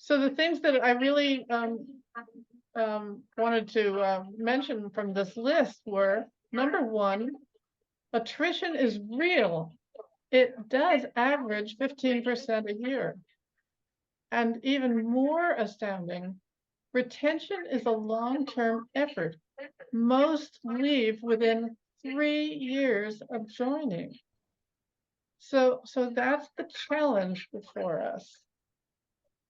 So the things that I really wanted to mention from this list were, number one, attrition is real. It does average 15% a year. And even more astounding, retention is a long-term effort. Most leave within 3 years of joining. So that's the challenge before us.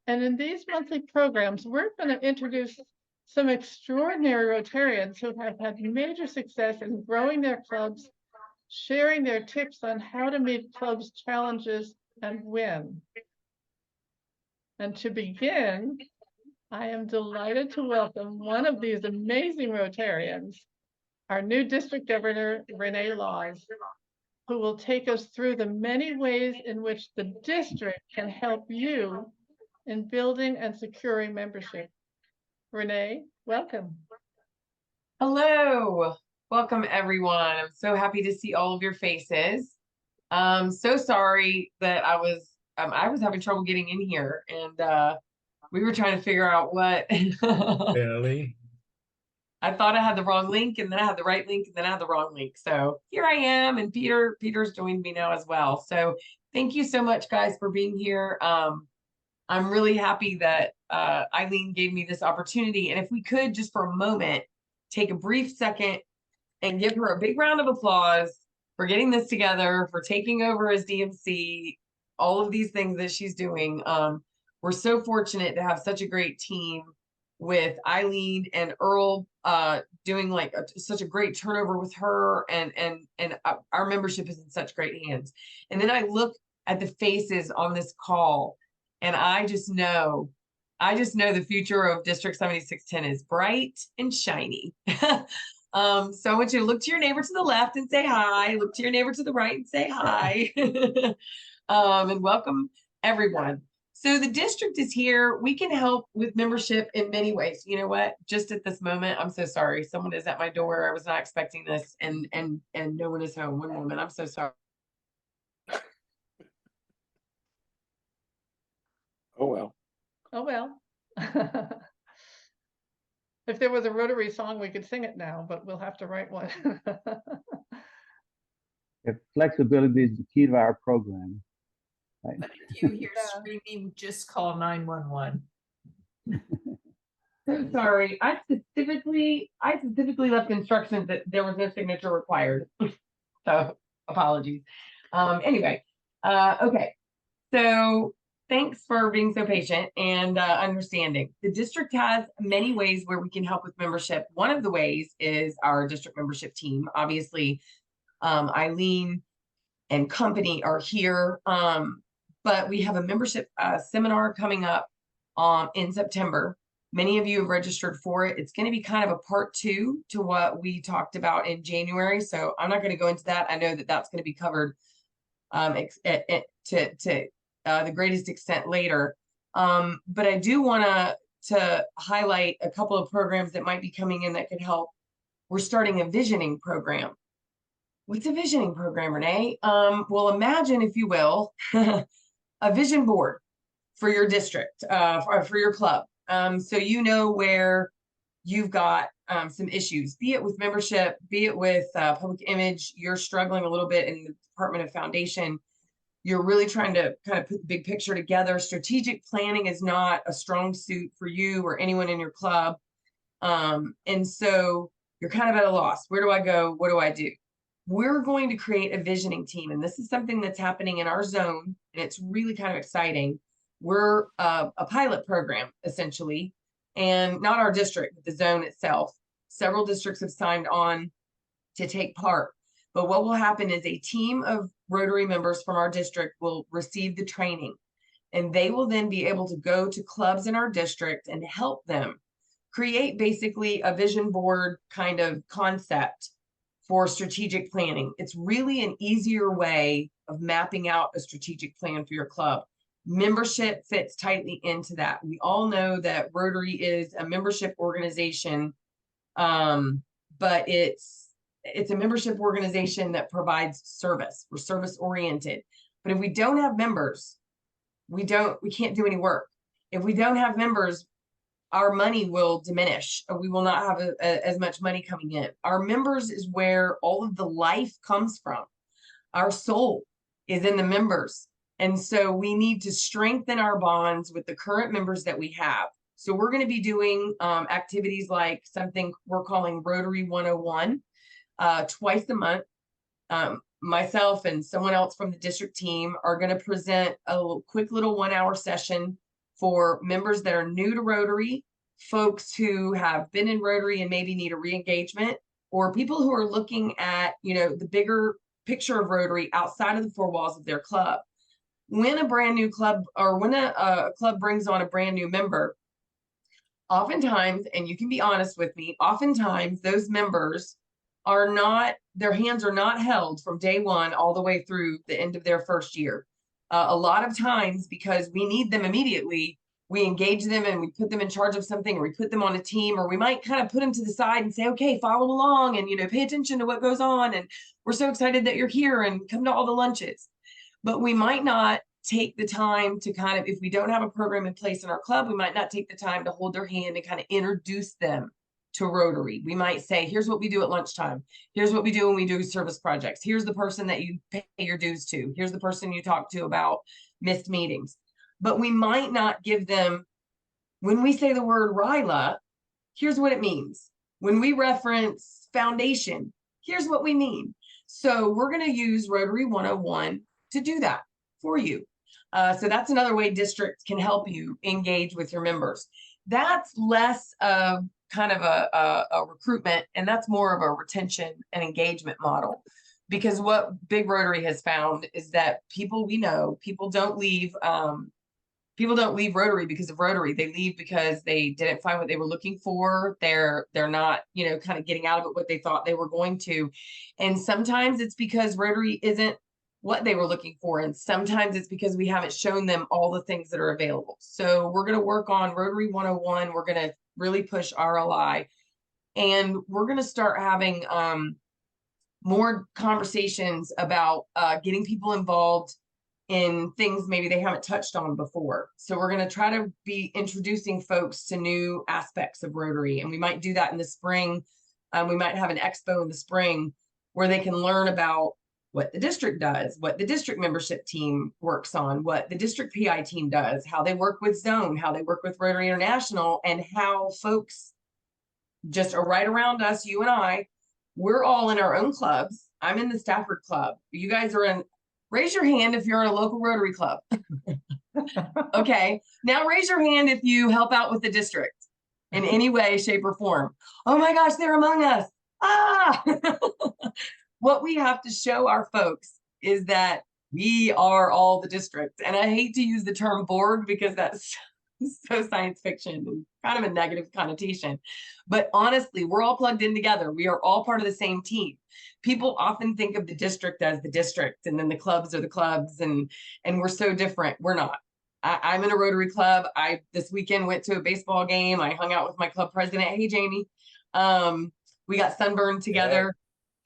And in these monthly programs, we're going to introduce some extraordinary Rotarians who have had major success in growing their clubs, sharing their tips on how to meet clubs' challenges and win. And to begin, I am delighted to welcome one of these amazing Rotarians, our new district governor, Renee Laws, who will take us through the many ways in which the district can help you in building and securing membership. Renee, welcome. Hello, welcome everyone. I'm so happy to see all of your faces. So sorry that I was having trouble getting in here, and we were trying to figure out what. Really? I thought I had the wrong link, and then I had the right link, and then I had the wrong link. So here I am, and Peter's joined me now as well. So thank you so much, guys, for being here. I'm really happy that Eileen gave me this opportunity. And if we could just for a moment, take a brief second and give her a big round of applause for getting this together, for taking over as DMC, all of these things that she's doing. We're so fortunate to have such a great team with Eileen and Earl doing like such a great turnover with her, and our membership is in such great hands. And then I look at the faces on this call, and I just know the future of District 7610 is bright and shiny. So I want you to look to your neighbor to the left and say hi, look to your neighbor to the right and say hi. And welcome everyone. So the district is here. We can help with membership in many ways. You know what? Just at this moment, I'm so sorry. Someone is at my door. I was not expecting this, and no one is home. One moment. I'm so sorry. Oh, well. Oh, well. If there was a Rotary song, we could sing it now, but we'll have to write one. If flexibility is the key to our program. Right? If you hear screaming, just call 911. So sorry. I specifically left instructions that there was no signature required. So apologies. Anyway, okay. So thanks for being so patient and understanding. The district has many ways where we can help with membership. One of the ways is our district membership team. Obviously, Eileen and company are here, but we have a membership seminar coming up in September. Many of you have registered for it. It's going to be kind of a part 2 to what we talked about in January. So I'm not going to go into that. I know that that's going to be covered to the greatest extent later. But I do want to highlight a couple of programs that might be coming in that could help. We're starting a visioning program. What's a visioning program, Renee? Well, imagine, if you will, a vision board for your district, or for your club. So you know where you've got some issues, be it with membership, be it with public image. You're struggling a little bit in the Department of Foundation. You're really trying to kind of put the big picture together. Strategic planning is not a strong suit for you or anyone in your club. And so you're kind of at a loss. Where do I go? What do I do? We're going to create a visioning team. And this is something that's happening in our zone. And it's really kind of exciting. We're a pilot program, essentially, and not our district, but the zone itself. Several districts have signed on to take part. But what will happen is a team of Rotary members from our district will receive the training, and they will then be able to go to clubs in our district and help them create basically a vision board kind of concept for strategic planning. It's really an easier way of mapping out a strategic plan for your club. Membership fits tightly into that. We all know that Rotary is a membership organization, but it's a membership organization that provides service. We're service oriented. But if we don't have members, we can't do any work. If we don't have members, our money will diminish. We will not have as much money coming in. Our members is where all of the life comes from. Our soul is in the members. And so we need to strengthen our bonds with the current members that we have. So we're going to be doing activities like something we're calling Rotary 101 twice a month. Myself and someone else from the district team are going to present a quick little 1-hour session for members that are new to Rotary, folks who have been in Rotary and maybe need a re-engagement, or people who are looking at, the bigger picture of Rotary outside of the 4 walls of their club. When a brand new club, or when a club brings on a brand new member, oftentimes, and you can be honest with me, oftentimes those members are not, their hands are not held from day one all the way through the end of their first year. A lot of times, because we need them immediately, we engage them and we put them in charge of something, or we put them on a team, or we might kind of put them to the side and say, okay, follow along and, pay attention to what goes on. And we're so excited that you're here and come to all the lunches. But we might not take the time to kind of, if we don't have a program in place in our club, we might not take the time to hold their hand and kind of introduce them to Rotary. We might say, here's what we do at lunchtime. Here's what we do when we do service projects. Here's the person that you pay your dues to. Here's the person you talk to about missed meetings. But we might not give them, when we say the word RILA, here's what it means. When we reference foundation, here's what we mean. So we're going to use Rotary 101 to do that for you. So that's another way districts can help you engage with your members. That's less of kind of a recruitment, and that's more of a retention and engagement model. Because what Big Rotary has found is that people don't leave Rotary because of Rotary. They leave because they didn't find what they were looking for. They're not, kind of getting out of it what they thought they were going to. And sometimes it's because Rotary isn't what they were looking for. And sometimes it's because we haven't shown them all the things that are available. So we're going to work on Rotary 101. We're going to really push RLI. And we're going to start having more conversations about getting people involved in things maybe they haven't touched on before. So we're going to try to be introducing folks to new aspects of Rotary. And we might do that in the spring. We might have an expo in the spring where they can learn about what the district does, what the district membership team works on, what the district PI team does, how they work with Zone, how they work with Rotary International, and how folks just are right around us, you and I. We're all in our own clubs. I'm in the Stafford Club. You guys are in, raise your hand if you're in a local Rotary Club. Okay, now raise your hand if you help out with the district in any way, shape, or form. Oh my gosh, they're among us. Ah! What we have to show our folks is that we are all the district. And I hate to use the term Borg because that's so science fiction and kind of a negative connotation. But honestly, we're all plugged in together. We are all part of the same team. People often think of the district as the district, and then the clubs are the clubs, and we're so different. We're not. I'm in a Rotary Club. I this weekend went to a baseball game. I hung out with my club president. Hey, Jamie. We got sunburned together.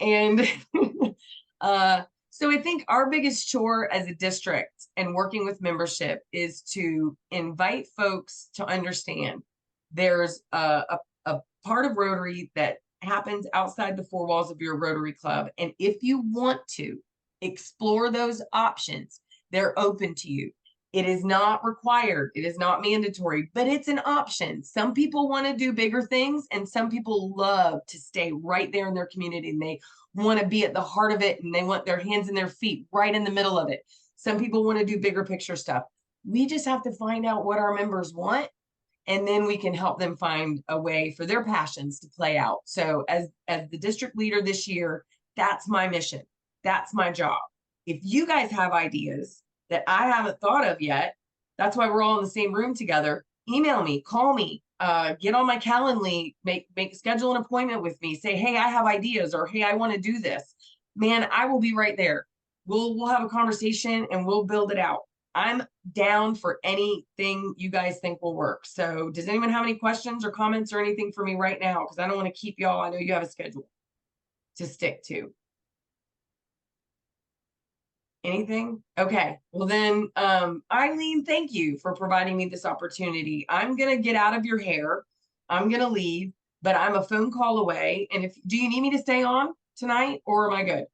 And so I think our biggest chore as a district and working with membership is to invite folks to understand there's a part of Rotary that happens outside the 4 walls of your Rotary Club. And if you want to explore those options, they're open to you. It is not required. It is not mandatory, but it's an option. Some people want to do bigger things, and some people love to stay right there in their community, and they want to be at the heart of it, and they want their hands and their feet right in the middle of it. Some people want to do bigger picture stuff. We just have to find out what our members want, and then we can help them find a way for their passions to play out. So as the district leader this year, that's my mission. That's my job. If you guys have ideas that I haven't thought of yet, that's why we're all in the same room together. Email me, call me, get on my Calendly, schedule an appointment with me. Say, hey, I have ideas, or hey, I want to do this. Man, I will be right there. We'll have a conversation and we'll build it out. I'm down for anything you guys think will work. So does anyone have any questions or comments or anything for me right now? Because I don't want to keep y'all. I know you have a schedule to stick to. Anything? Okay. Well then, Eileen, thank you for providing me this opportunity. I'm gonna get out of your hair. I'm gonna leave, but I'm a phone call away. And if do you need me to stay on tonight or am I good?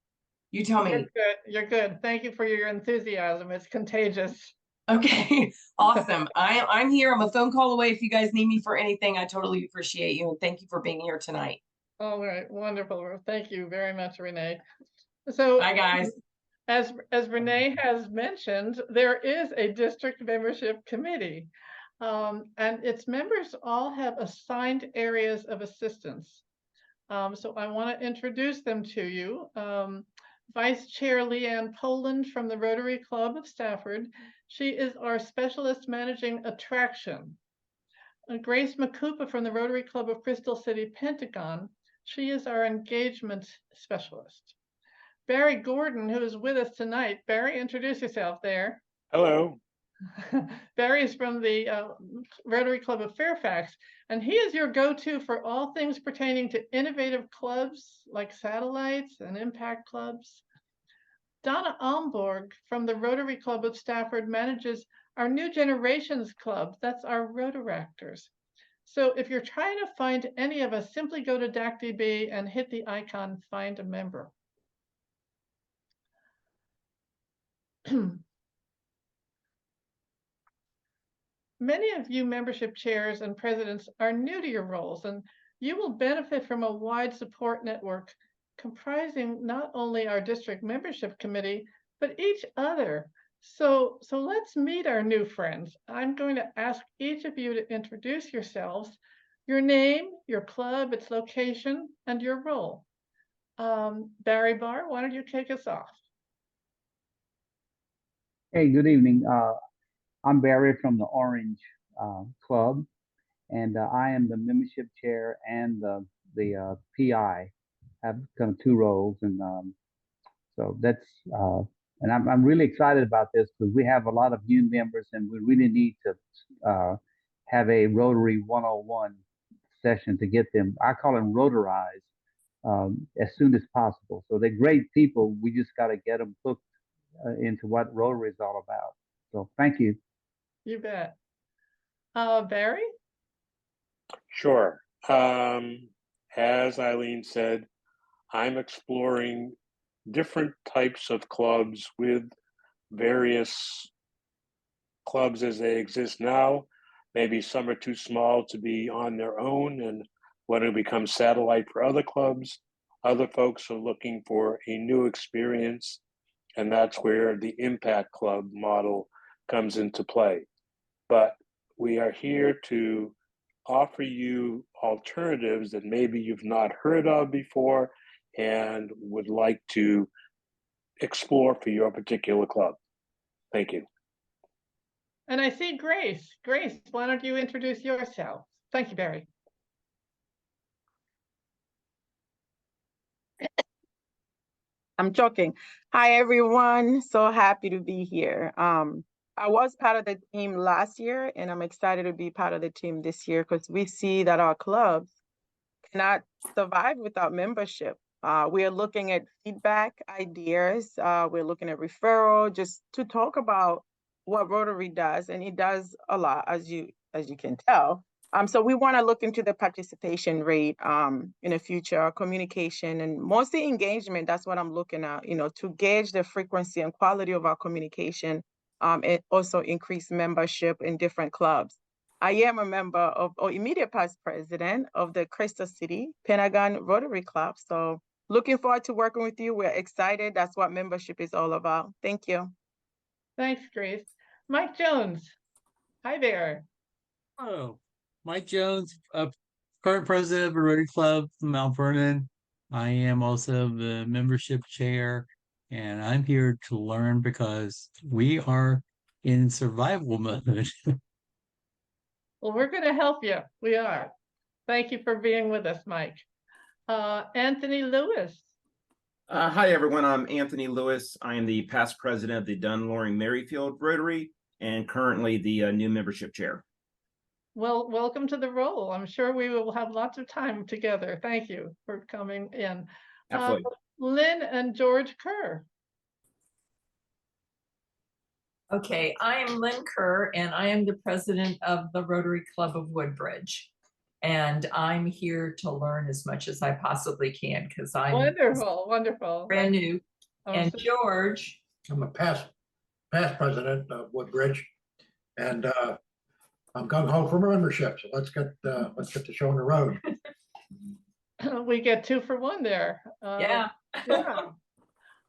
You tell You're me. good. You're good. Thank you for your enthusiasm. It's contagious. Okay, awesome. I'm here. I'm a phone call away. If you guys need me for anything, I totally appreciate you. And thank you for being here tonight. All right, wonderful. Thank you very much, Renee. So Bye, guys. as Renee has mentioned, there is a district membership committee. And its members all have assigned areas of assistance. So I want to introduce them to you. Vice Chair Leanne Poland from the Rotary Club of Stafford. She is our specialist managing attraction. Grace McCoupa from the Rotary Club of Crystal City, Pentagon. She is our engagement specialist. Barry Gordon, who is with us tonight. Barry, introduce yourself there. Hello. Barry is from the Rotary Club of Fairfax, and he is your go-to for all things pertaining to innovative clubs like satellites and impact clubs. Donna Almborg from the Rotary Club of Stafford manages our New Generations Club. That's our Rotaractors. So if you're trying to find any of us, simply go to DACDB and hit the icon, find a member. Many of you membership chairs and presidents are new to your roles, and you will benefit from a wide support network comprising not only our district membership committee, but each other. So let's meet our new friends. I'm going to ask each of you to introduce yourselves, your name, your club, its location, and your role. Barry Barr, why don't you kick us off? Hey, good evening. I'm Barry from the Orange Club, and I am the membership chair and the PI. Have kind of two roles, and so that's and I'm really excited about this because we have a lot of new members, and we really need to have a Rotary 101 session to get them. I call them Rotarize as soon as possible. So they're great people. We just got to get them hooked into what Rotary is all about. So thank you. You bet. Barry? Sure. As Eileen said, I'm exploring different types of clubs with various clubs as they exist now. Maybe some are too small to be on their own and want to become satellite for other clubs. Other folks are looking for a new experience, and that's where the Impact Club model comes into play. But we are here to offer you alternatives that maybe you've not heard of before and would like to explore for your particular club. Thank you. And I see Grace. Grace, why don't you introduce yourself? Thank you, Barry. I'm joking. Hi, everyone. So happy to be here. I was part of the team last year, and I'm excited to be part of the team this year because we see that our clubs cannot survive without membership. We are looking at feedback, ideas. We're looking at referral, just to talk about what Rotary does, and it does a lot, as you can tell. So we want to look into the participation rate in the future, communication, and mostly engagement. That's what I'm looking at, to gauge the frequency and quality of our communication, and also increase membership in different clubs. I am a member of, or immediate past president of the Crystal City Pentagon Rotary Club. So looking forward to working with you. We're excited. That's what membership is all about. Thank you. Thanks, Grace. Mike Jones. Hi there. Hello, Mike Jones, current president of the Rotary Club from Mount Vernon. I am also the membership chair, and I'm here to learn because we are in survival mode. Well, we're going to help you. We are. Thank you for being with us, Mike. Anthony Lewis. Hi, everyone. I'm Anthony Lewis. I am the past president of the Dunn Merrifield Rotary and currently the new membership chair. Well, welcome to the role. I'm sure we will have lots of time together. Thank you for coming in. Absolutely. Lynn and George Kerr. Okay, I am Lynn Kerr, and I am the president of the Rotary Club of Woodbridge. And I'm here to learn as much as I possibly can because I'm Wonderful, wonderful. brand new. Oh, And so- George, I'm a past president of Woodbridge, and I'm gung ho for membership. So let's get the show on the road. We get 2 for 1 there. yeah. Yeah.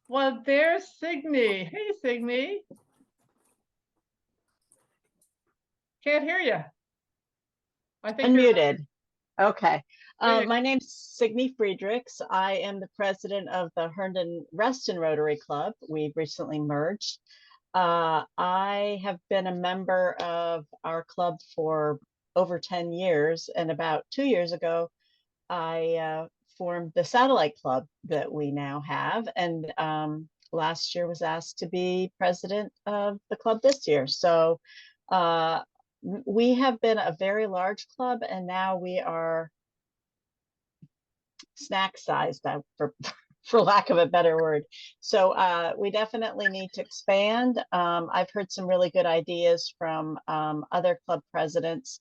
Well, there's Signe. Hey, Signe. Can't hear you. I think you're Unmuted. Okay. There you My name's Signe Friedrichs. I am the president of the Herndon Reston Rotary Club. We've recently merged. I have been a member of our club for over 10 years, and about 2 years ago, I formed the satellite club that we now have, and last year was asked to be president of the club this year. So we have been a very large club, and now we are snack sized, for lack of a better word. So we definitely need to expand. I've heard some really good ideas from other club presidents,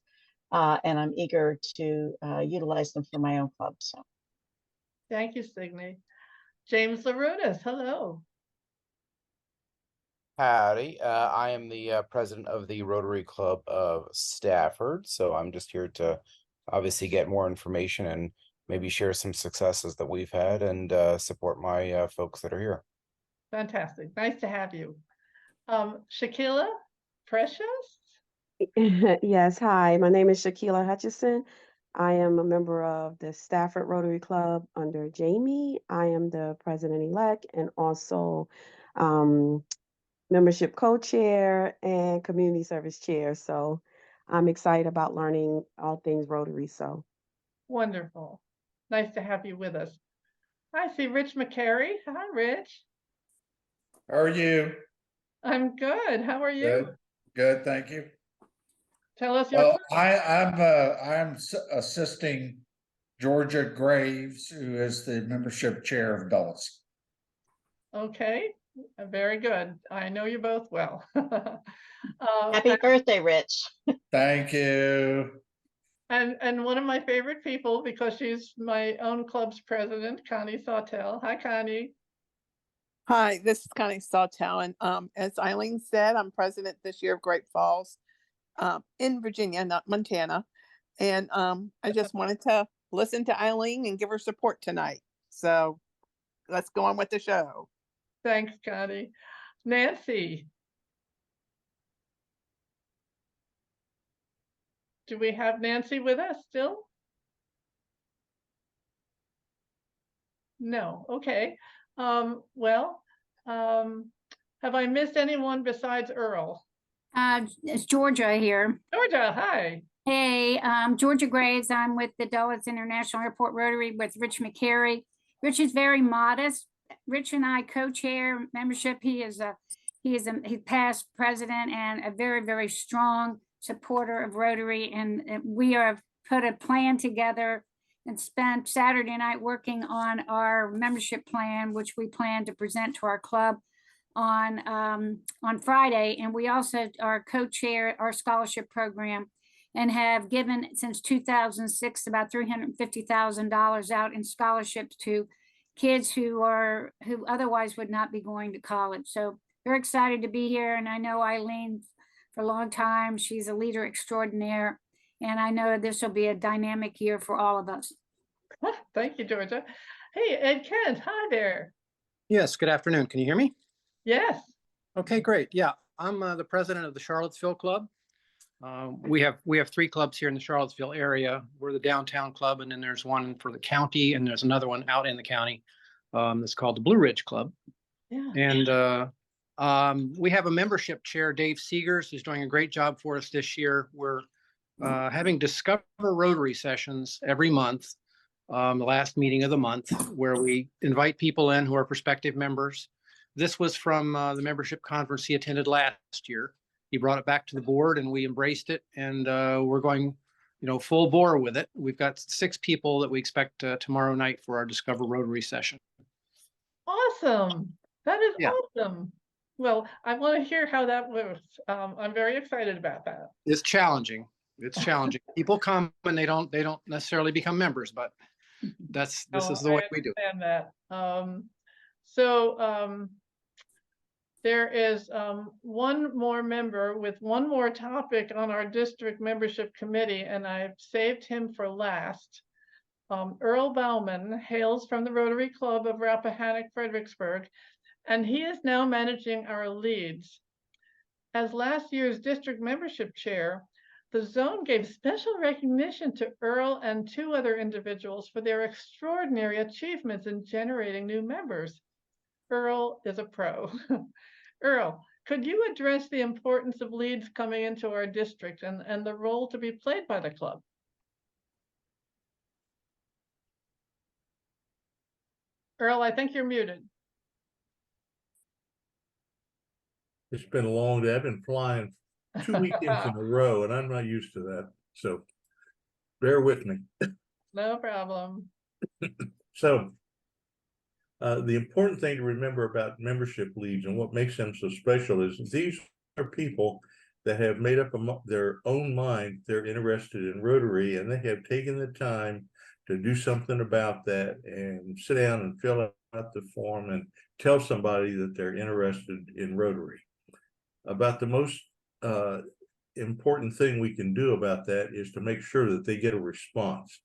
and I'm eager to utilize them for my own club. So Thank you, Signe. James Larunas, hello. Howdy, I am the president of the Rotary Club of Stafford, so I'm just here to obviously get more information and maybe share some successes that we've had and support my folks that are here. Fantastic. Nice to have you. Shaquilla Precious? Yes, hi. My name is Shaquilla Hutchison. I am a member of the Stafford Rotary Club under Jamie. I am the president-elect and also membership co-chair and community service chair. So I'm excited about learning all things Rotary. So Wonderful. Nice to have you with us. I see Rich McCary. Hi, Rich. How are you? I'm good. How are you? Good, thank you. Tell us your Well, club. I'm assisting Georgia Graves, who is the membership chair of Dulles. Okay, very good. I know you both well. happy birthday, Rich. Thank you. And one of my favorite people, because she's my own club's president, Connie Sawtell. Hi, Connie. Hi, this is Connie Sawtell, and as Eileen said, I'm president this year of Great Falls in Virginia, not Montana. And I just wanted to listen to Eileen and give her support tonight. So let's go on with the show. Thanks, Connie. Nancy. Do we have Nancy with us still? No, okay. Well, have I missed anyone besides Earl? It's Georgia here. Georgia, hi. Hey, Georgia Graves. I'm with the Dulles International Airport Rotary with Rich McCary. Rich is very modest. Rich and I co-chair membership. He is past president and a very, very strong supporter of Rotary. And we have put a plan together and spent Saturday night working on our membership plan, which we plan to present to our club on Friday. And we also are co-chair our scholarship program and have given since 2006 about $350,000 out in scholarships to kids who otherwise would not be going to college. So very excited to be here. And I know Eileen for a long time. She's a leader extraordinaire. And I know this will be a dynamic year for all of us. Thank you, Georgia. Hey, Ed Kent, hi there. Yes, good afternoon. Can you hear me? Yes. Okay, great. Yeah, I'm the president of the Charlottesville Club. We have 3 clubs here in the Charlottesville area. We're the downtown club, and then there's one for the county, and there's another one out in the county that's called the Blue Ridge Club. Yeah. And we have a membership chair, Dave Seegers, who's doing a great job for us this year. We're having Discover Rotary sessions every month, the last meeting of the month, where we invite people in who are prospective members. This was from the membership conference he attended last year. He brought it back to the board and we embraced it, and we're going, full bore with it. We've got 6 people that we expect tomorrow night for our Discover Rotary session. Awesome. That is awesome. Well, I want to hear how that works. I'm very excited about that. It's challenging. It's challenging. People come and they don't necessarily become members, but this Oh, is the I way we do it. understand that. So there is one more member with one more topic on our district membership committee, and I've saved him for last. Earl Bauman hails from the Rotary Club of Rappahannock, Fredericksburg, and he is now managing our leads. As last year's district membership chair, the zone gave special recognition to Earl and 2 other individuals for their extraordinary achievements in generating new members. Earl is a pro. Earl, could you address the importance of leads coming into our district and the role to be played by the club? Earl, I think you're muted. It's been a long day. I've been flying 2 weekends in a row, and I'm not used to that. So bear with me. No problem. So the important thing to remember about membership leads and what makes them so special is these are people that have made up their own mind. They're interested in Rotary, and they have taken the time to do something about that and sit down and fill out the form and tell somebody that they're interested in Rotary. About the most important thing we can do about that is to make sure that they get a response.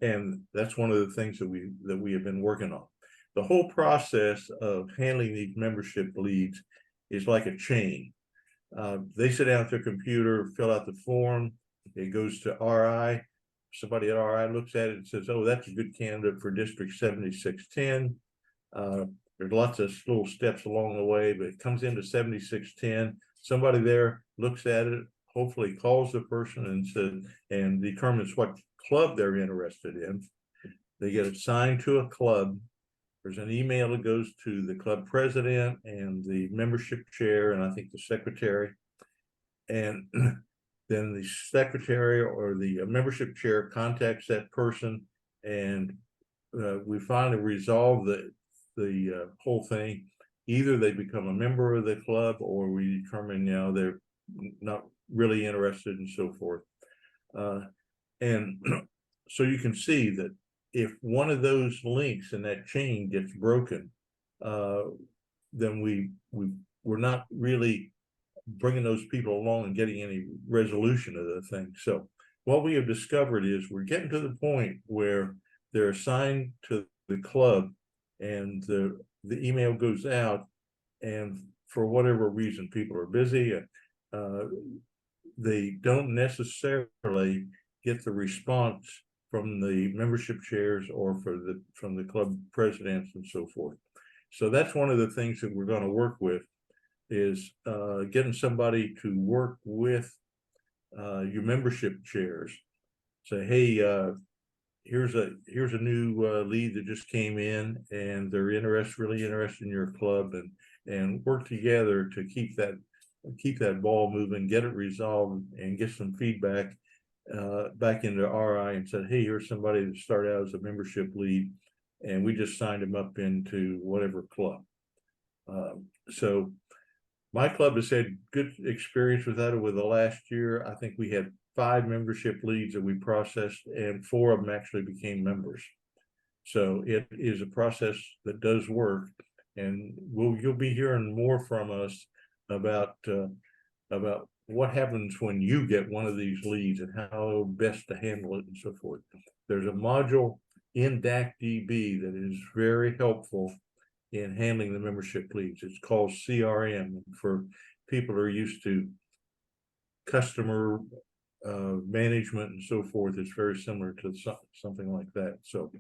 And that's one of the things that we have been working on. The whole process of handling these membership leads is like a chain. They sit down at their computer, fill out the form, it goes to RI. Somebody at RI looks at it and says, oh, that's a good candidate for District 7610. There's lots of little steps along the way, but it comes into 7610. Somebody there looks at it, hopefully calls the person and says, and determines what club they're interested in. They get assigned to a club. There's an email that goes to the club president and the membership chair, and I think the secretary. And then the secretary or the membership chair contacts that person, and we finally resolve the whole thing. Either they become a member of the club, or we determine now they're not really interested and so forth. And so you can see that if one of those links in that chain gets broken, then we're not really bringing those people along and getting any resolution of the thing. So what we have discovered is we're getting to the point where they're assigned to the club, and the email goes out, and for whatever reason, people are busy. They don't necessarily get the response from the membership chairs or from the club presidents and so forth. So that's one of the things that we're going to work with, is getting somebody to work with your membership chairs. Say, hey, here's a new lead that just came in, and they're really interested in your club, and work together to keep that ball moving, get it resolved, and get some feedback back into RI and said, hey, here's somebody that started out as a membership lead, and we just signed him up into whatever club. So my club has had good experience with that over the last year. I think we had 5 membership leads that we processed, and 4 of them actually became members. So it is a process that does work, and you'll be hearing more from us about what happens when you get one of these leads and how best to handle it and so forth. There's a module in DACDB that is very helpful in handling the membership leads. It's called CRM. For people who are used to customer management and so forth, it's very similar to something like that. So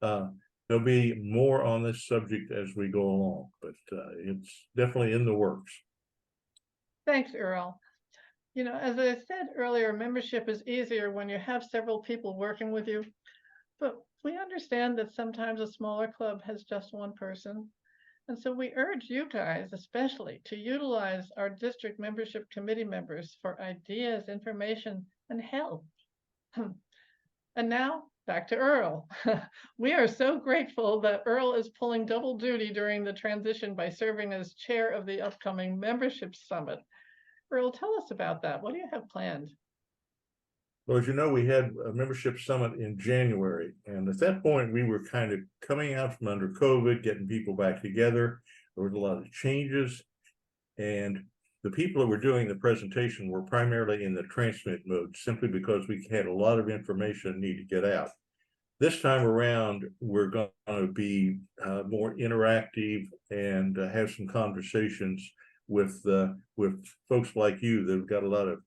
there'll be more on this subject as we go along, but it's definitely in the works. Thanks, Earl. You know, as I said earlier, membership is easier when you have several people working with you, but we understand that sometimes a smaller club has just one person. And so we urge you guys especially to utilize our district membership committee members for ideas, information, and help. And now back to Earl. We are so grateful that Earl is pulling double duty during the transition by serving as chair of the upcoming membership summit. Earl, tell us about that. What do you have planned? Well, as you know, we had a membership summit in January, and at that point, we were kind of coming out from under COVID, getting people back together. There was a lot of changes, and the people that were doing the presentation were primarily in the transmit mode, simply because we had a lot of information need to get out. This time around, we're going to be more interactive and have some conversations with folks like you that have got a lot of,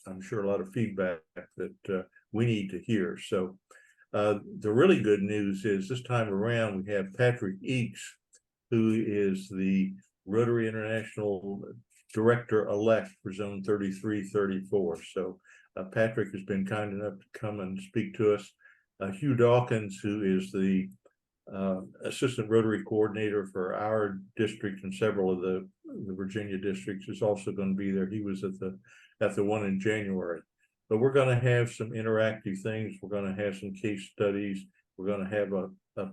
I'm sure, a lot of feedback that we need to hear. So the really good news is this time around we have Patrick Eakes, who is the Rotary International Director-elect for Zone 3334. So Patrick has been kind enough to come and speak to us. Hugh Dawkins, who is the Assistant Rotary Coordinator for our district and several of the Virginia districts, is also going to be there. He was at the one in January. But we're going to have some interactive things. We're going to have some case studies. We're going to have a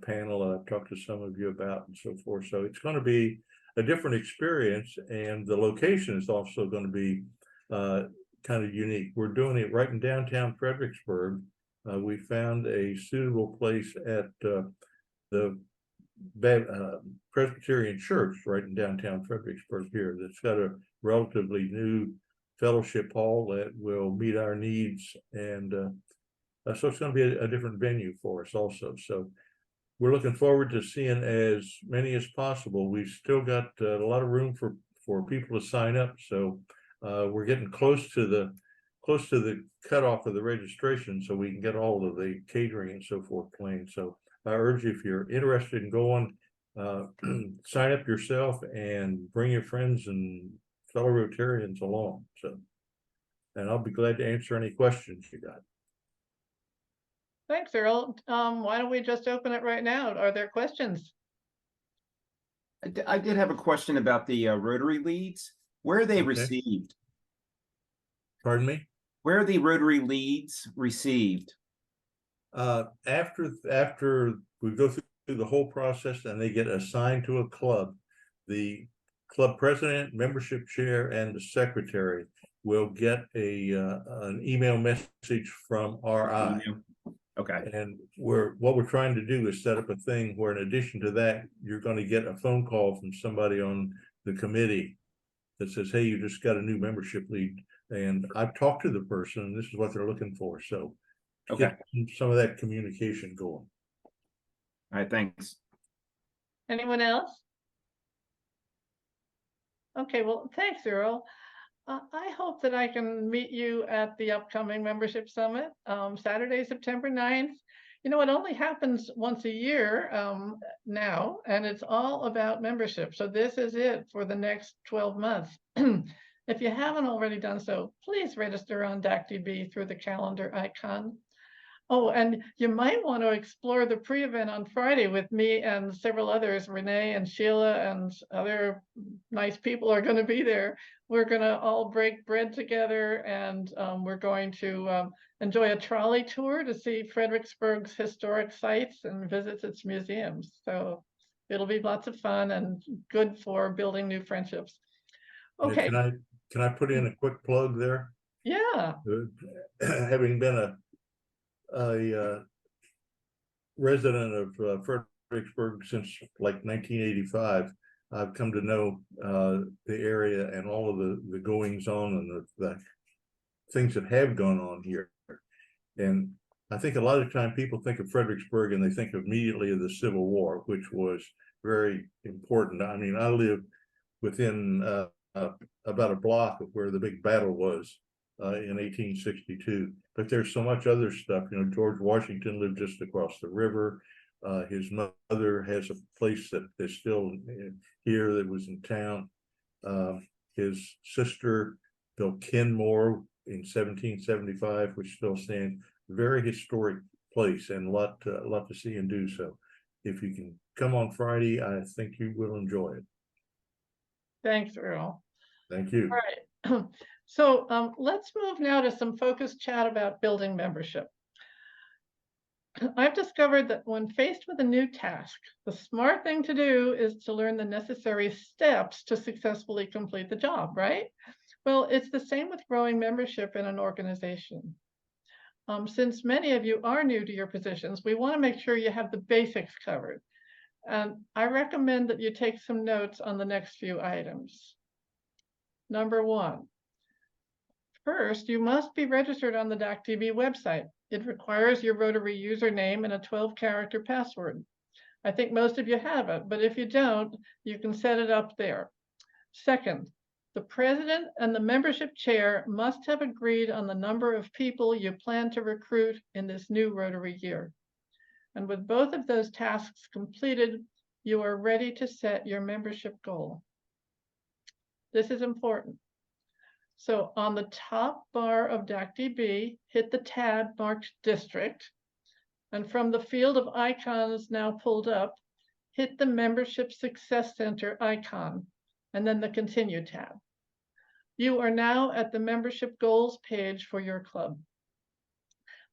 panel I've talked to some of you about and so forth. So it's going to be a different experience, and the location is also going to be kind of unique. We're doing it right in downtown Fredericksburg. We found a suitable place at the Presbyterian Church right in downtown Fredericksburg here that's got a relatively new fellowship hall that will meet our needs, and so it's going to be a different venue for us also. So we're looking forward to seeing as many as possible. We've still got a lot of room for people to sign up, so we're getting close to the cutoff of the registration, so we can get all of the catering and so forth planned. So I urge you, if you're interested in going, sign up yourself and bring your friends and fellow Rotarians along. So, and I'll be glad to answer any questions you got. Thanks, Earl. Why don't we just open it right now? Are there questions? I did have a question about the Rotary leads. Where are they received? Pardon me? Where are the Rotary leads received? After we go through the whole process and they get assigned to a club, the club president, membership chair, and the secretary will get an email message from RI. Okay. And what we're trying to do is set up a thing where, in addition to that, you're going to get a phone call from somebody on the committee that says, "Hey, you just got a new membership lead, and I've talked to the person, and this is what they're looking for." So okay, get some of that communication going. All right, thanks. Anyone else? Okay, well, thanks, Earl. I hope that I can meet you at the upcoming membership summit, Saturday, September 9th. You know, it only happens once a year now, and it's all about membership. So this is it for the next 12 months. If you haven't already done so, please register on DACDB through the calendar icon. Oh, and you might want to explore the pre-event on Friday with me and several others. Renee and Sheila and other nice people are going to be there. We're going to all break bread together, and we're going to enjoy a trolley tour to see Fredericksburg's historic sites and visit its museums. So it'll be lots of fun and good for building new friendships. Okay. Can I put in a quick plug there? Yeah. Having been a resident of Fredericksburg since like 1985, I've come to know the area and all of the goings on and the things that have gone on here. And I think a lot of time people think of Fredericksburg and they think immediately of the Civil War, which was very important. I mean, I live within about a block of where the big battle was in 1862, but there's so much other stuff. You know, George Washington lived just across the river. His mother has a place that is still here that was in town. His sister built Kenmore in 1775, which still stands. Very historic place and a lot to see and do. So if you can come on Friday, I think you will enjoy it. Thanks, Earl. Thank you. All right. So let's move now to some focused chat about building membership. I've discovered that when faced with a new task, the smart thing to do is to learn the necessary steps to successfully complete the job, right? Well, it's the same with growing membership in an organization. Since many of you are new to your positions, we want to make sure you have the basics covered. And I recommend that you take some notes on the next few items. Number one, first, you must be registered on the DACDB website. It requires your Rotary username and a 12-character password. I think most of you have it, but if you don't, you can set it up there. Second, the president and the membership chair must have agreed on the number of people you plan to recruit in this new Rotary year. And with both of those tasks completed, you are ready to set your membership goal. This is important. So on the top bar of DACDB, hit the tab marked District. And from the field of icons now pulled up, hit the Membership Success Center icon, and then the Continue tab. You are now at the Membership Goals page for your club.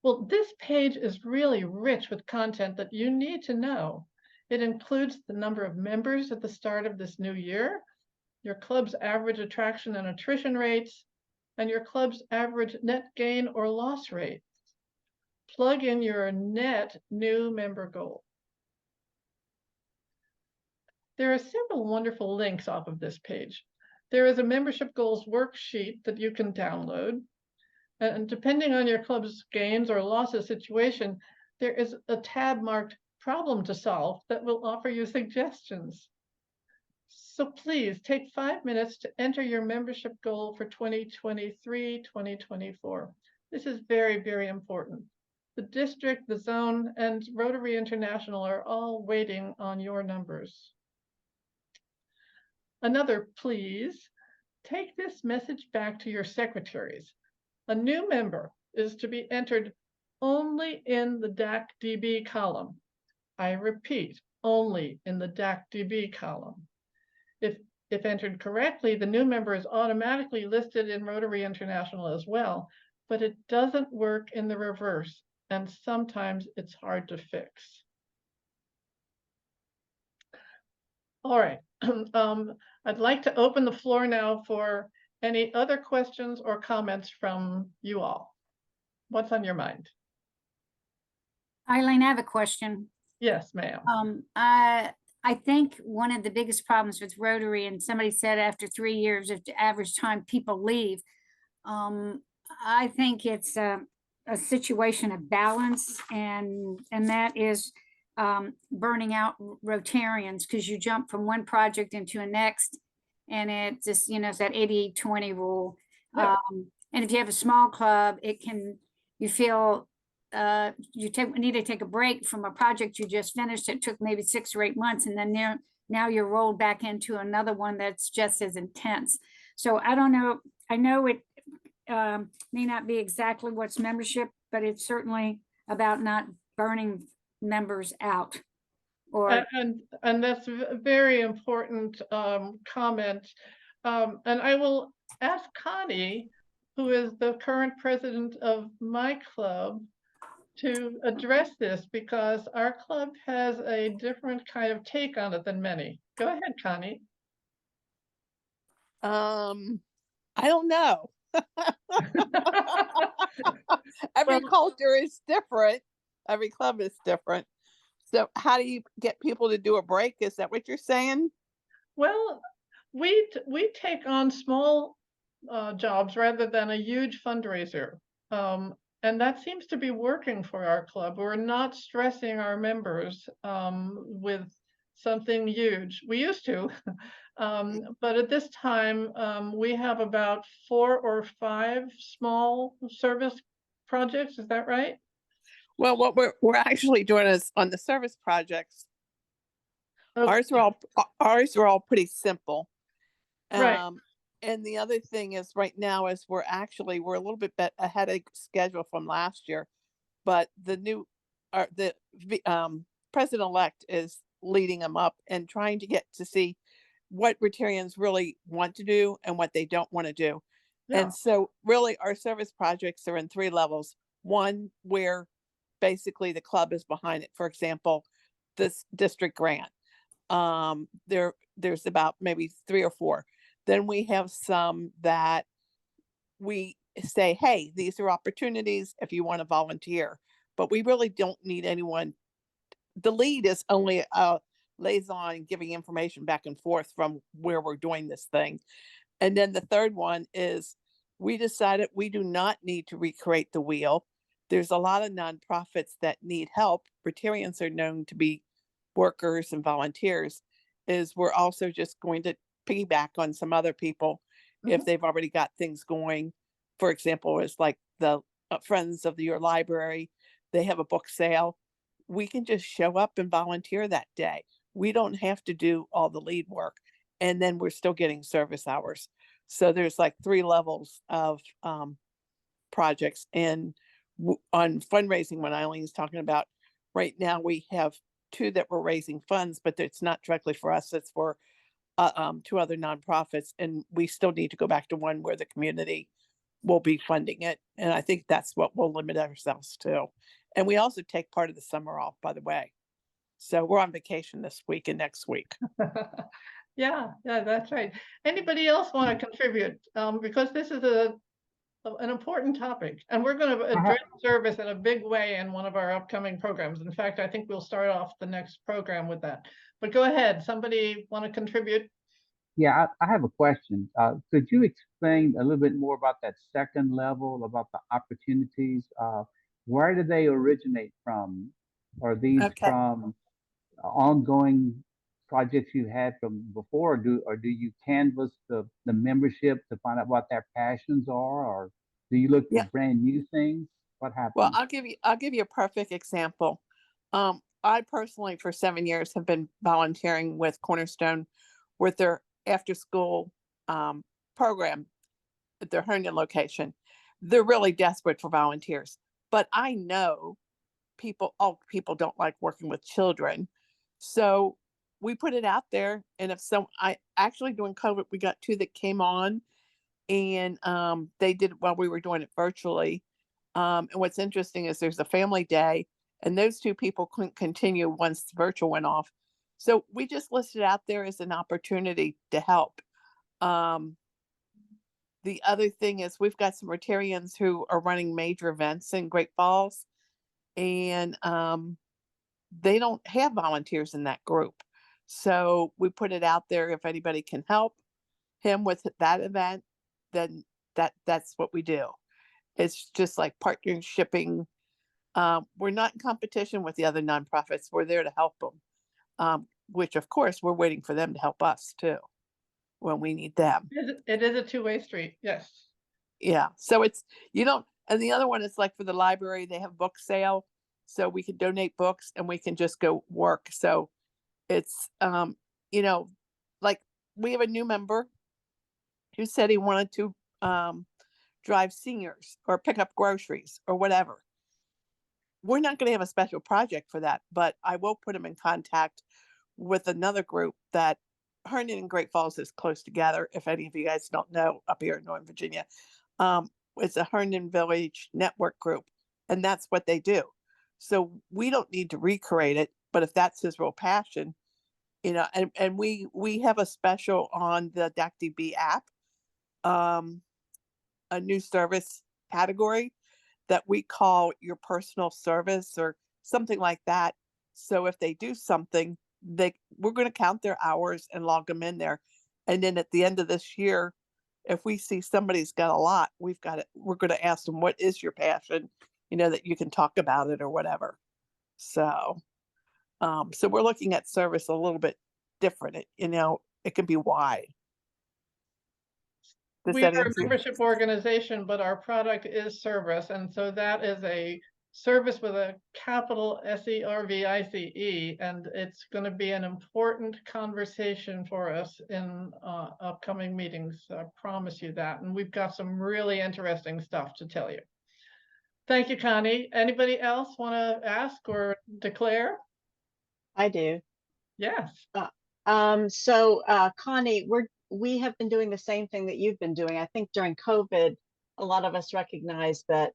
Well, this page is really rich with content that you need to know. It includes the number of members at the start of this new year, your club's average attraction and attrition rates, and your club's average net gain or loss rate. Plug in your net new member goal. There are several wonderful links off of this page. There is a membership goals worksheet that you can download. And depending on your club's gains or losses situation, there is a tab marked Problem to Solve that will offer you suggestions. So please take 5 minutes to enter your membership goal for 2023-2024. This is very, very important. The district, the zone, and Rotary International are all waiting on your numbers. Another please, take this message back to your secretaries. A new member is to be entered only in the DACDB column. I repeat, only in the DACDB column. If entered correctly, the new member is automatically listed in Rotary International as well, but it doesn't work in the reverse, and sometimes it's hard to fix. All right, I'd like to open the floor now for any other questions or comments from you all. What's on your mind? Eileen, I have a question. Yes, ma'am. I think one of the biggest problems with Rotary, and somebody said after 3 years of the average time people leave, I think it's a situation of balance, and that is burning out Rotarians, because you jump from one project into a next, and it just, you know, it's that 80-20 rule. Yeah. And if you have a small club, it can, you feel you need to take a break from a project you just finished. It took maybe 6 or 8 months, and then now you're rolled back into another one that's just as intense. So I don't know. I know it may not be exactly what's membership, but it's certainly about not burning members out. Or and that's a very important comment. And I will ask Connie, who is the current president of my club, to address this, because our club has a different kind of take on it than many. Go ahead, Connie. I don't know. Every culture is different. Every club is different. So how do you get people to do a break? Is that what you're saying? Well, we take on small jobs rather than a huge fundraiser. And that seems to be working for our club. We're not stressing our members with something huge. We used to, but at this time, we have about 4 or 5 small service projects. Is that right? Well, what we're actually doing is on the service projects. Okay. Ours are all pretty simple. Right. And the other thing is right now is we're a little bit ahead of schedule from last year, but the president-elect is leading them up and trying to get to see what Rotarians really want to do and what they don't want to do. Yeah. And so really our service projects are in 3 levels. One where basically the club is behind it. For example, this district grant. There's about maybe 3 or 4. Then we have some that we say, hey, these are opportunities if you want to volunteer, but we really don't need anyone. The lead is only a liaison giving information back and forth from where we're doing this thing. And then the third one is we decided we do not need to recreate the wheel. There's a lot of nonprofits that need help. Rotarians are known to be workers and volunteers. Is we're also just going to piggyback on some other people if they've already got things going. For example, it's like the Friends of your Library. They have a book sale. We can just show up and volunteer that day. We don't have to do all the lead work. And then we're still getting service hours. So there's like 3 levels of projects. And on fundraising, when Eileen's talking about, right now we have 2 that we're raising funds, but it's not directly for us. It's for 2 other nonprofits. And we still need to go back to one where the community will be funding it. And I think that's what we'll limit ourselves to. And we also take part of the summer off, by the way. So we're on vacation this week and next week. Yeah, that's right. Anybody else want to contribute? Because this is an important topic, and we're going to address service in a big way in one of our upcoming programs. In fact, I think we'll start off the next program with that. But go ahead. Somebody want to contribute? Yeah, I have a question. Could you explain a little bit more about that second level, about the opportunities? Where do they originate from? Are these from ongoing projects you had from before, or do you canvass the membership to find out what their passions are, or do you look for brand new things? What happens? Well, I'll give you a perfect example. I personally, for 7 years, have been volunteering with Cornerstone with their after school program at their Herndon location. They're really desperate for volunteers, but I know all people don't like working with children. So we put it out there. And if I actually during COVID, we got 2 that came on, and they did it while we were doing it virtually. And what's interesting is there's a family day, and those 2 people couldn't continue once the virtual went off. So we just listed out there as an opportunity to help. The other thing is we've got some Rotarians who are running major events in Great Falls, and they don't have volunteers in that group. So we put it out there. If anybody can help him with that event, then that's what we do. It's just like partnershiping. We're not in competition with the other nonprofits. We're there to help them, which of course we're waiting for them to help us too when we need them. It is a 2-way street. Yes. Yeah. So it's, and the other one is like for the library, they have book sale. So we can donate books and we can just go work. So it's, like we have a new member who said he wanted to drive seniors or pick up groceries or whatever. We're not going to have a special project for that, but I will put him in contact with another group that Herndon and Great Falls is close together. If any of you guys don't know, up here in Northern Virginia, it's a Herndon Village Network group, and that's what they do. So we don't need to recreate it, but if that's his real passion, and we have a special on the DACDB app, a new service category that we call your personal service or something like that. So if they do something, we're going to count their hours and log them in there. And then at the end of this year, if we see somebody's got a lot, we're going to ask them, what is your passion? That you can talk about it or whatever. So, so we're looking at service a little bit different. It can be wide. We are a membership organization, but our product is service. And so that is a service with a capital SERVICE. And it's going to be an important conversation for us in upcoming meetings. I promise you that. And we've got some really interesting stuff to tell you. Thank you, Connie. Anybody else want to ask or declare? I do. Yes. So Connie, we have been doing the same thing that you've been doing. I think during COVID, a lot of us recognized that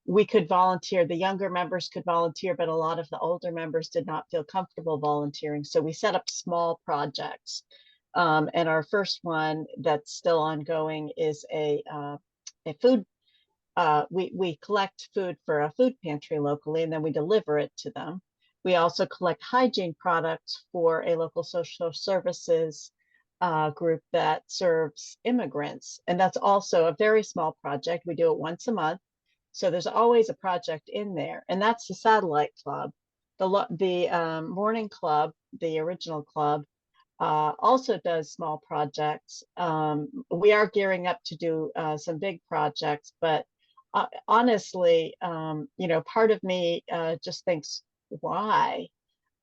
we could volunteer. The younger members could volunteer, but a lot of the older members did not feel comfortable volunteering. So we set up small projects. And our first one that's still ongoing is a food. We collect food for a food pantry locally, and then we deliver it to them. We also collect hygiene products for a local social services group that serves immigrants. And that's also a very small project. We do it once a month. So there's always a project in there. And that's the satellite club. The morning club, the original club, also does small projects. We are gearing up to do some big projects, but honestly, part of me just thinks, why?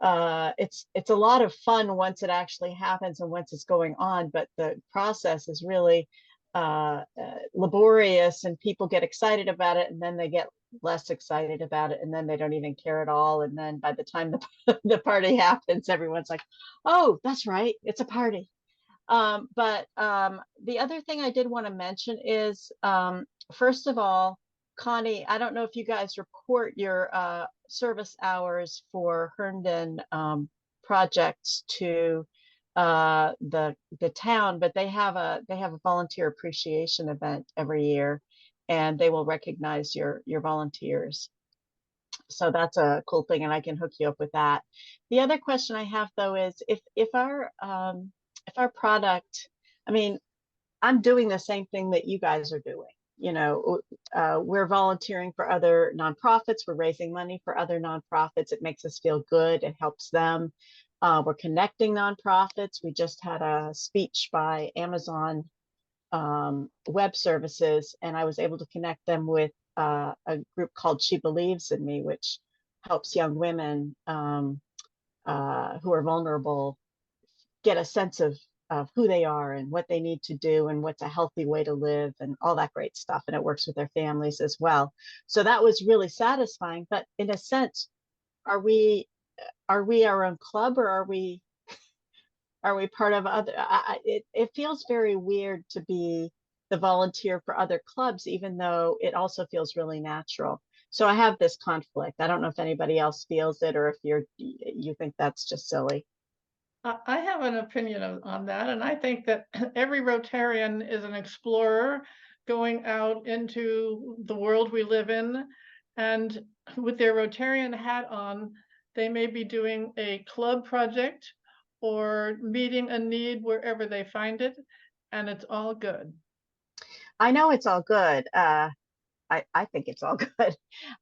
It's a lot of fun once it actually happens and once it's going on, but the process is really laborious, and people get excited about it, and then they get less excited about it, and then they don't even care at all. And then by the time the party happens, everyone's like, oh, that's right, it's a party. But the other thing I did want to mention is, first of all, Connie, I don't know if you guys report your service hours for Herndon projects to the town, but they have a volunteer appreciation event every year, and they will recognize your volunteers. So that's a cool thing, and I can hook you up with that. The other question I have though is if our product, I mean, I'm doing the same thing that you guys are doing. We're volunteering for other nonprofits. We're raising money for other nonprofits. It makes us feel good. It helps them. We're connecting nonprofits. We just had a speech by Amazon Web Services, and I was able to connect them with a group called She Believes in Me, which helps young women who are vulnerable get a sense of who they are and what they need to do and what's a healthy way to live and all that great stuff. And it works with their families as well. So that was really satisfying. But in a sense, are we our own club, or are we part of other? It feels very weird to be the volunteer for other clubs, even though it also feels really natural. So I have this conflict. I don't know if anybody else feels it, or if you think that's just silly. I have an opinion on that, and I think that every Rotarian is an explorer going out into the world we live in, and with their Rotarian hat on, they may be doing a club project or meeting a need wherever they find it, and it's all good. I know it's all good. I think it's all good.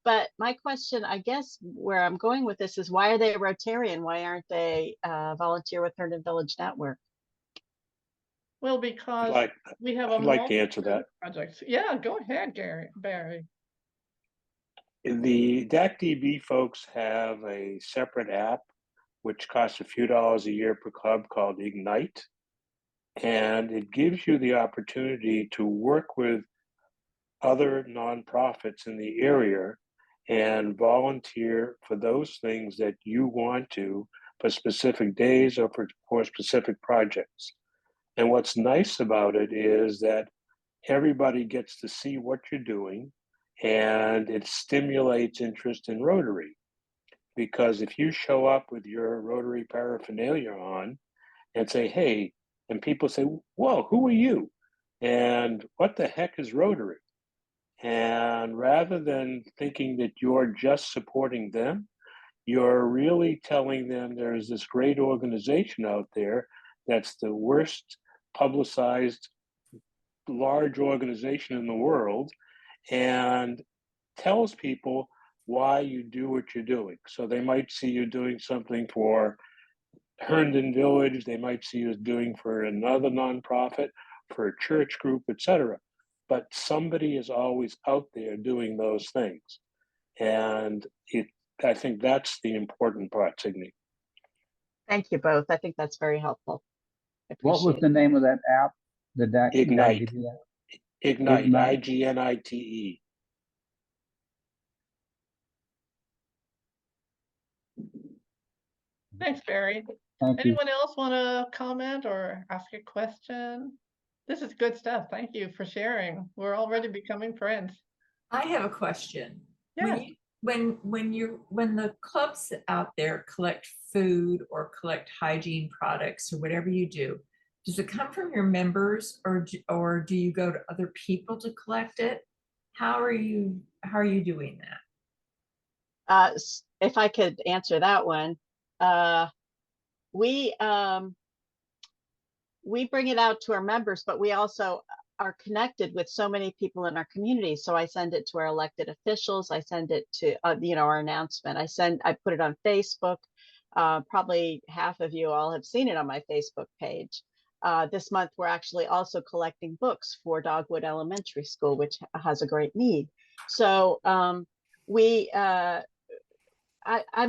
But my question, I guess, where I'm going with this is, why are they a Rotarian? Why aren't they volunteer with Herndon Village Network? Well, because we have I'd like to answer that. Projects. Yeah, go ahead, Barry. The DAC-DB folks have a separate app, which costs a few dollars a year per club, called Ignite. And it gives you the opportunity to work with other nonprofits in the area and volunteer for those things that you want to, for specific days or for specific projects. And what's nice about it is that everybody gets to see what you're doing, and it stimulates interest in Rotary. Because if you show up with your Rotary paraphernalia on and say, hey, and people say, whoa, who are you? And what the heck is Rotary? And rather than thinking that you're just supporting them, you're really telling them there's this great organization out there that's the worst publicized large organization in the world, and tells people why you do what you're doing. So they might see you doing something for Herndon Village, they might see you doing for another nonprofit, for a church group, etc. But somebody is always out there doing those things. And I think that's the important part, Signe. Thank you both. I think that's very helpful. What was the name of that app? The DAC Ignite. Ignite, Ignite. IGNITE. Thanks, Barry. Thank you. Anyone else want to comment or ask a question? This is good stuff. Thank you for sharing. We're already becoming friends. I have a question. Yes. When the clubs out there collect food or collect hygiene products or whatever you do, does it come from your members or do you go to other people to collect it? How are you doing that? If I could answer that one, we bring it out to our members, but we also are connected with so many people in our community. So I send it to our elected officials. I send it to, our announcement. I put it on Facebook. Probably half of you all have seen it on my Facebook page. This month, we're actually also collecting books for Dogwood Elementary School, which has a great need. So I'm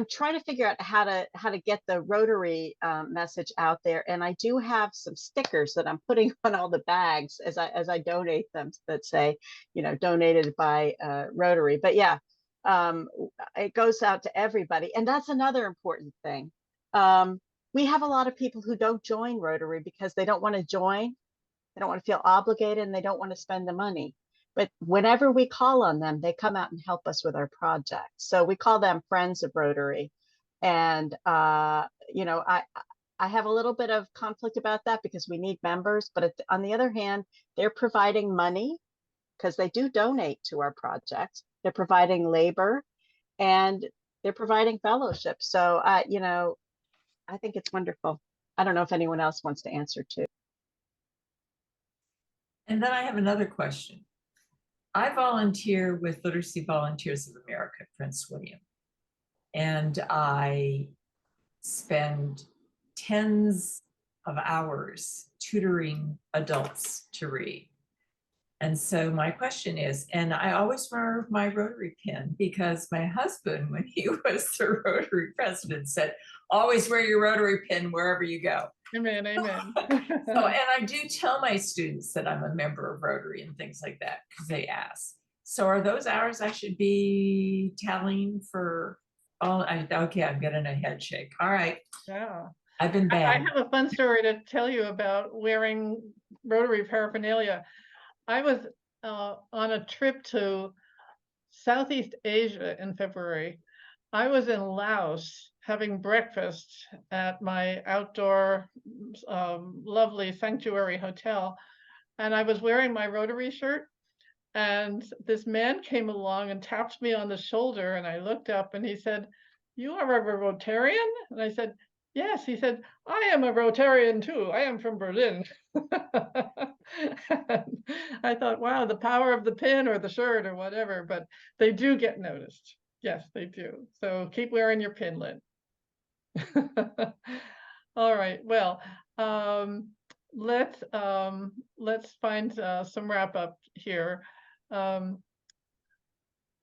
trying to figure out how to get the Rotary message out there, and I do have some stickers that I'm putting on all the bags as I donate them that say, donated by Rotary. But yeah, it goes out to everybody, and that's another important thing. We have a lot of people who don't join Rotary because they don't want to join, they don't want to feel obligated, and they don't want to spend the money. But whenever we call on them, they come out and help us with our project. So we call them Friends of Rotary. And, I have a little bit of conflict about that because we need members. But on the other hand, they're providing money because they do donate to our project. They're providing labor and they're providing fellowship. So, I think it's wonderful. I don't know if anyone else wants to answer too. And then I have another question. I volunteer with Literacy Volunteers of America, Prince William, and I spend tens of hours tutoring adults to read. And so my question is, and I always wear my Rotary pin because my husband, when he was the Rotary president, said, always wear your Rotary pin wherever you go. Amen, amen. So, and I do tell my students that I'm a member of Rotary and things like that because they ask. So are those hours I should be tallying for all? Okay, I'm getting a head shake. All right. Yeah. I've been I bad. have a fun story to tell you about wearing Rotary paraphernalia. I was on a trip to Southeast Asia in February. I was in Laos having breakfast at my outdoor lovely sanctuary hotel, and I was wearing my Rotary shirt, and this man came along and tapped me on the shoulder, and I looked up and he said, "You are a Rotarian?" And I said, "Yes." He said, "I am a Rotarian too. I am from Berlin." I thought, wow, the power of the pin or the shirt or whatever, but they do get noticed. Yes, they do. So keep wearing your pinlet. All right. Well, let's find some wrap up here.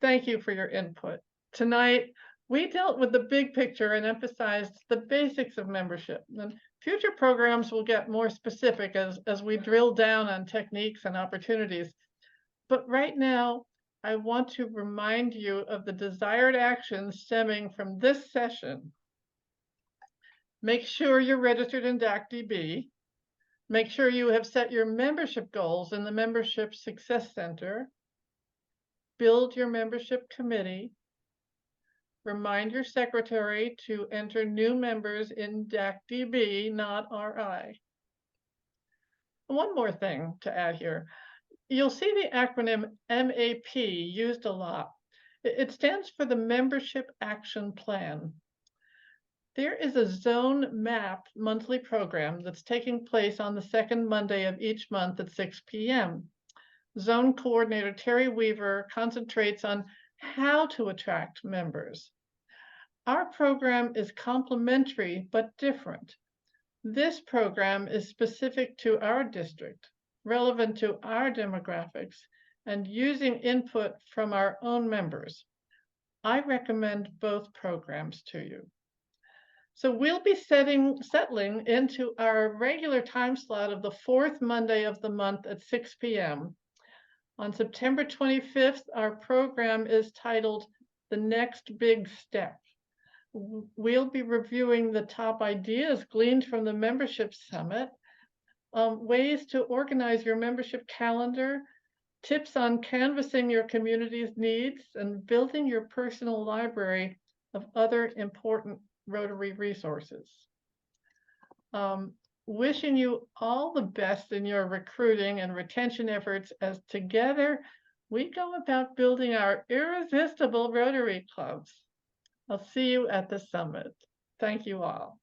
Thank you for your input. Tonight, we dealt with the big picture and emphasized the basics of membership. And future programs will get more specific as we drill down on techniques and opportunities. But right now, I want to remind you of the desired actions stemming from this session. Make sure you're registered in DACDB. Make sure you have set your membership goals in the Membership Success Center. Build your membership committee. Remind your secretary to enter new members in DACDB, not RI. One more thing to add here. You'll see the acronym MAP used a lot. It stands for the Membership Action Plan. There is a Zone Map monthly program that's taking place on the second Monday of each month at 6 p.m. Zone Coordinator Terry Weaver concentrates on how to attract members. Our program is complementary but different. This program is specific to our district, relevant to our demographics, and using input from our own members. I recommend both programs to you. So we'll be settling into our regular time slot of the fourth Monday of the month at 6 p.m. On September 25th, our program is titled The Next Big Step. We'll be reviewing the top ideas gleaned from the Membership Summit, ways to organize your membership calendar, tips on canvassing your community's needs, and building your personal library of other important Rotary resources. Wishing you all the best in your recruiting and retention efforts as together we go about building our irresistible Rotary clubs. I'll see you at the summit. Thank you all.